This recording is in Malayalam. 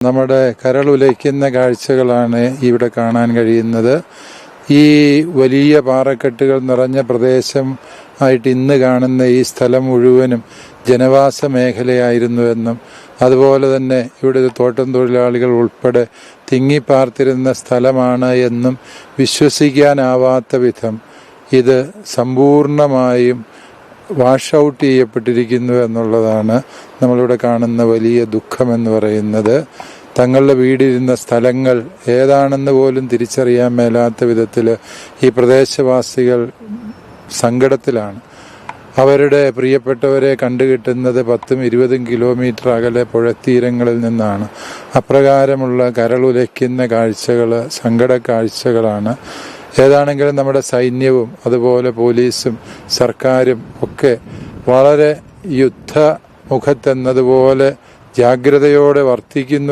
നമ്മുടെ കരളുലയ്ക്കുന്ന കാഴ്ചകളാണ് ഇവിടെ കാണാൻ കഴിയുന്നത്. ഈ വലിയ പാറക്കെട്ടുകൾ നിറഞ്ഞ പ്രദേശം ആയിട്ട് ഇന്ന് കാണുന്ന ഈ സ്ഥലം മുഴുവനും ജനവാസ മേഖലയായിരുന്നുവെന്നും അതുപോലെ തന്നെ ഇവിടെ തോട്ടം തൊഴിലാളികൾ ഉൾപ്പെടെ തിങ്ങിപ്പാർത്തിരുന്ന സ്ഥലമാണ് എന്നും വിശ്വസിക്കാനാവാത്ത വിധം ഇത് സമ്പൂർണമായും വാഷ് ഔട്ട് ചെയ്യപ്പെട്ടിരിക്കുന്നു എന്നുള്ളതാണ് നമ്മളിവിടെ കാണുന്ന വലിയ ദുഃഖമെന്ന് പറയുന്നത്. തങ്ങളുടെ വീടിരുന്ന സ്ഥലങ്ങൾ ഏതാണെന്ന് പോലും തിരിച്ചറിയാൻ മേലാത്ത വിധത്തിൽ ഈ പ്രദേശവാസികൾ സങ്കടത്തിലാണ്. അവരുടെ പ്രിയപ്പെട്ടവരെ കണ്ടുകിട്ടുന്നത് 10-20 കിലോമീറ്റർ അകലെ പുഴത്തീരങ്ങളിൽ നിന്നാണ്. അപ്രകാരമുള്ള കരളുലയ്ക്കുന്ന കാഴ്ചകൾ, സങ്കട കാഴ്ചകളാണ്. ഏതാണെങ്കിലും നമ്മുടെ സൈന്യവും അതുപോലെ പോലീസും സർക്കാരും ഒക്കെ വളരെ യുദ്ധമുഖത്തെന്നതുപോലെ ജാഗ്രതയോടെ വർത്തിക്കുന്നു